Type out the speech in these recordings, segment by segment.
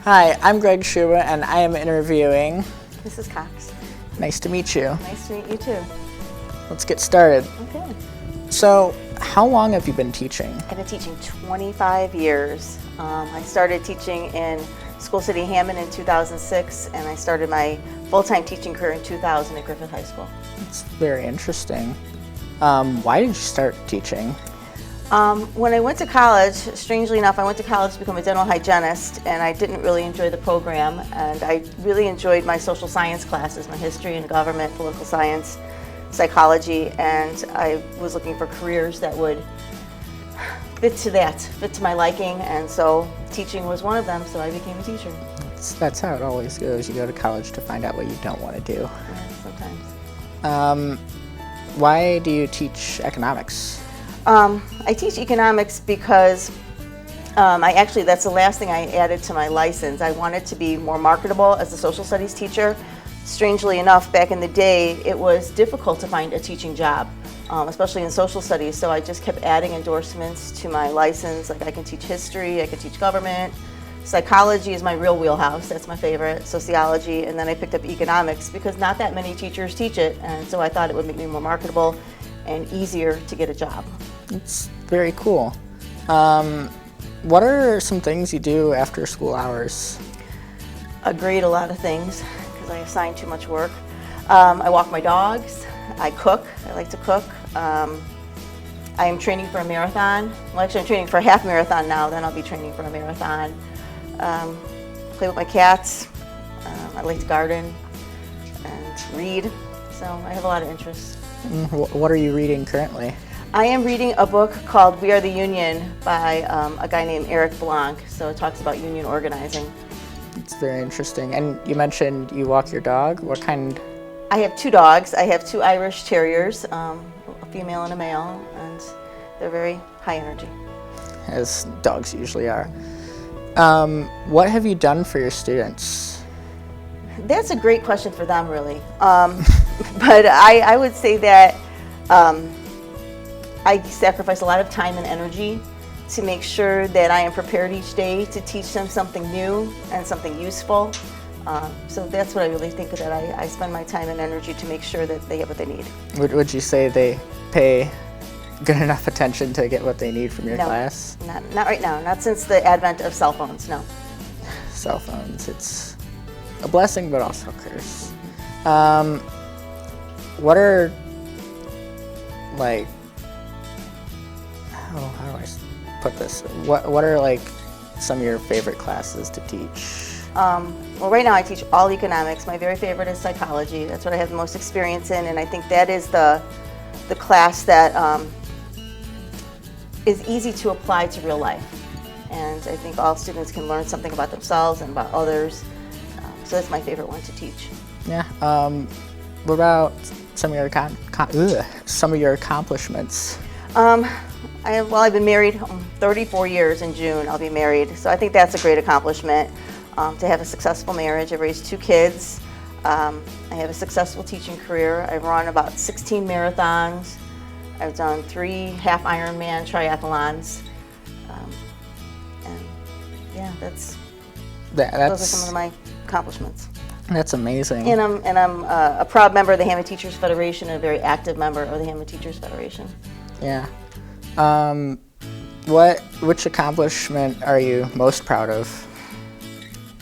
Hi, I'm Greg Schuba, and I am interviewing Mrs. Cox. Nice to meet you. Nice to meet you too. Let's get started. Okay. So, how long have you been teaching? I've been teaching 25 years. I started teaching in School City Hammond in 2006, and I started my full-time teaching career in 2000 at Griffith High School. It's very interesting. Why did you start teaching? When I went to college, strangely enough, I went to college to become a dental hygienist, and I didn't really enjoy the program, and I really enjoyed my social science classes, my history and government, political science, psychology, and I was looking for careers that would fit to my liking, and so teaching was one of them, so I became a teacher. That's how it always goes. You go to college to find out what you don't want to do. Yeah, sometimes. Why do you teach economics? I teach economics because that's the last thing I added to my license. I wanted to be more marketable as a social studies teacher. Strangely enough, back in the day, it was difficult to find a teaching job, especially in social studies, so I just kept adding endorsements to my license. Like I can teach history, I can teach government. Psychology is my real wheelhouse, that's my favorite, sociology, and then I picked up economics because not that many teachers teach it, and so I thought it would make me more marketable and easier to get a job. It's very cool. What are some things you do after school hours? I grade a lot of things because I assign too much work. I walk my dogs, I cook, I like to cook. I am training for a marathon. Well, actually I'm training for a half marathon now, then I'll be training for a marathon. Play with my cats, I like to garden and read, so I have a lot of interests. What are you reading currently? I am reading a book called We Are the Union by a guy named Eric Blanc, so it talks about union organizing. It's very interesting. And you mentioned you walk your dog. What kind? I have two dogs. I have two Irish Terriers, a female and a male, and they're very high energy. As dogs usually are. What have you done for your students? That's a great question for them, really. But I would say that I sacrifice a lot of time and energy to make sure that I am prepared each day to teach them something new and something useful. So that's what I really think that I spend my time and energy to make sure that they have what they need. Would you say they pay good enough attention to get what they need from your class? Not right now. Not since the advent of cell phones, no. Cell phones, it's a blessing but also a curse. What are, like, how do I put this? What are like some of your favorite classes to teach? Well, right now I teach all economics. My very favorite is psychology. That's what I have the most experience in, and I think that is the class that is easy to apply to real life. And I think all students can learn something about themselves and about others. So that's my favorite one to teach. Yeah. What about some of your accomplishments? I've been married 34 years in June. I'll be married. So I think that's a great accomplishment. To have a successful marriage. I've raised two kids. I have a successful teaching career. I've run about 16 marathons. I've done 3 half Ironman triathlons. And yeah, those are some of my accomplishments. That's amazing. And I'm a proud member of the Hammond Teachers Federation and a very active member of the Hammond Teachers Federation. Yeah. Which accomplishment are you most proud of?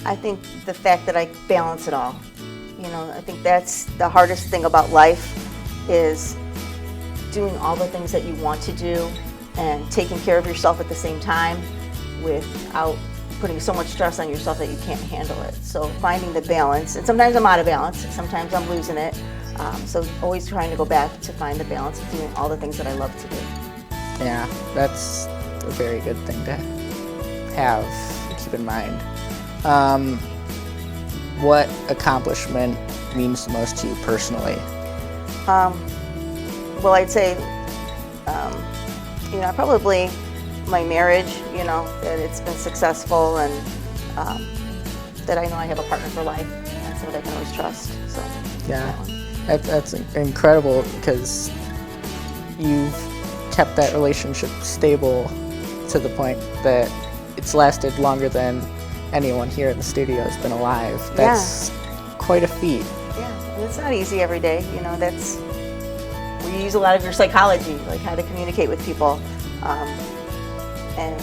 I think the fact that I balance it all. You know, I think that's the hardest thing about life is doing all the things that you want to do and taking care of yourself at the same time without putting so much stress on yourself that you can't handle it. So finding the balance, and sometimes I'm out of balance, sometimes I'm losing it. So always trying to go back to find the balance of doing all the things that I love to do. Yeah, that's a very good thing to have, keep in mind. What accomplishment means the most to you personally? Well, I'd say, probably my marriage, that it's been successful and that I know I have a partner for life and somebody I can always trust. So yeah, that's incredible because you've kept that relationship stable to the point that it's lasted longer than anyone here in the studio has been alive. That's quite a feat. Yeah, and it's not easy every day. You know, that's where you use a lot of your psychology, like how to communicate with people. And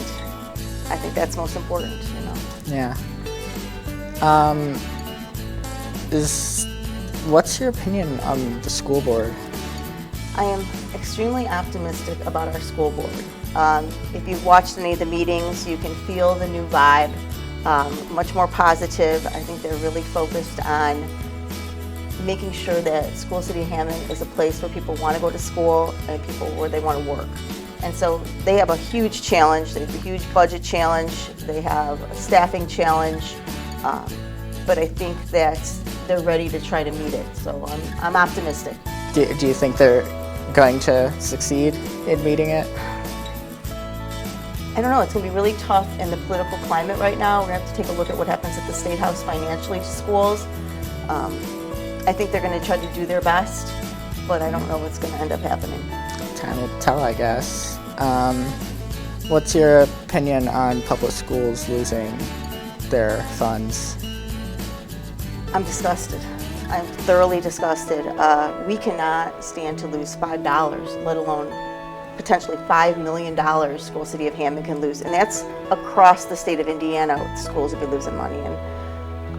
I think that's most important, you know. Yeah. What's your opinion on the school board? I am extremely optimistic about our school board. If you've watched any of the meetings, you can feel the new vibe, much more positive. I think they're really focused on making sure that School City of Hammond is a place where people want to go to school and people where they want to work. And so they have a huge challenge. They have a huge budget challenge. They have a staffing challenge. But I think that they're ready to try to meet it. So I'm optimistic. Do you think they're going to succeed in meeting it? I don't know. It's going to be really tough in the political climate right now. We're going to have to take a look at what happens at the State House financially to schools. I think they're going to try to do their best, but I don't know what's going to end up happening. Time will tell, I guess. What's your opinion on public schools losing their funds? I'm disgusted. I'm thoroughly disgusted. We cannot stand to lose $5, let alone potentially $5 million School City of Hammond can lose. And that's across the state of Indiana, schools would be losing money. And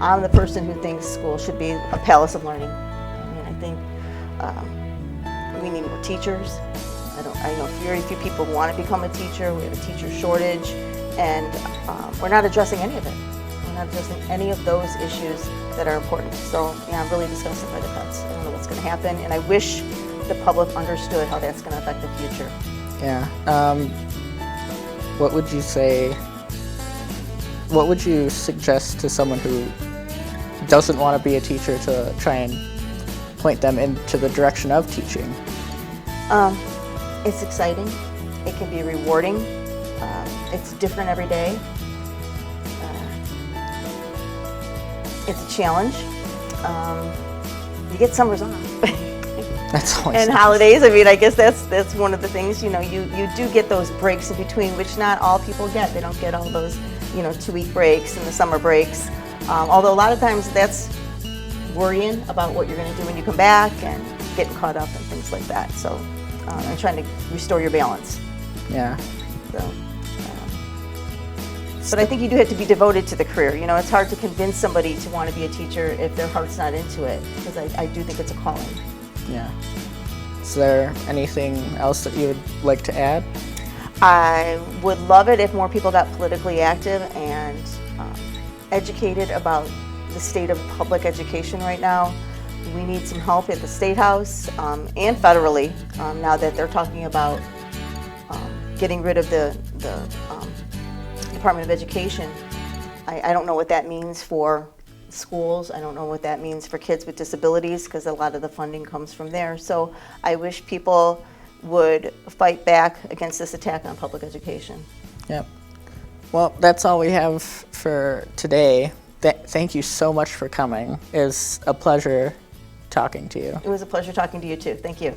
I'm the person who thinks schools should be a palace of learning. I mean, I think we need more teachers. I know very few people want to become a teacher. We have a teacher shortage, and we're not addressing any of it. We're not addressing any of those issues that are important. So yeah, I'm really disgusted by the cuts. I don't know what's going to happen, and I wish the public understood how that's going to affect the future. Yeah. What would you say? What would you suggest to someone who doesn't want to be a teacher to try and point them into the direction of teaching? It's exciting. It can be rewarding. It's different every day. It's a challenge. You get summers off. That's always and nice. Holidays. I mean, I guess that's one of the things. You know, you do get those breaks in between, which not all people get. They don't get all those, 2-week breaks and the summer breaks. Although a lot of times that's worrying about what you're going to do when you come back and getting caught up and things like that. So, and trying to restore your balance. Yeah. So, but I think you do have to be devoted to the career. You know, it's hard to convince somebody to want to be a teacher if their heart's not into it, because I do think it's a calling. Yeah. Is there anything else that you would like to add? I would love it if more people got politically active and educated about the state of public education right now. We need some help at the State House and federally now that they're talking about getting rid of the Department of Education. I don't know what that means for schools. I don't know what that means for kids with disabilities, because a lot of the funding comes from there. So I wish people would fight back against this attack on public education. Yep. Well, that's all we have for today. Thank you so much for coming. It was a pleasure talking to you. It was a pleasure talking to you too. Thank you.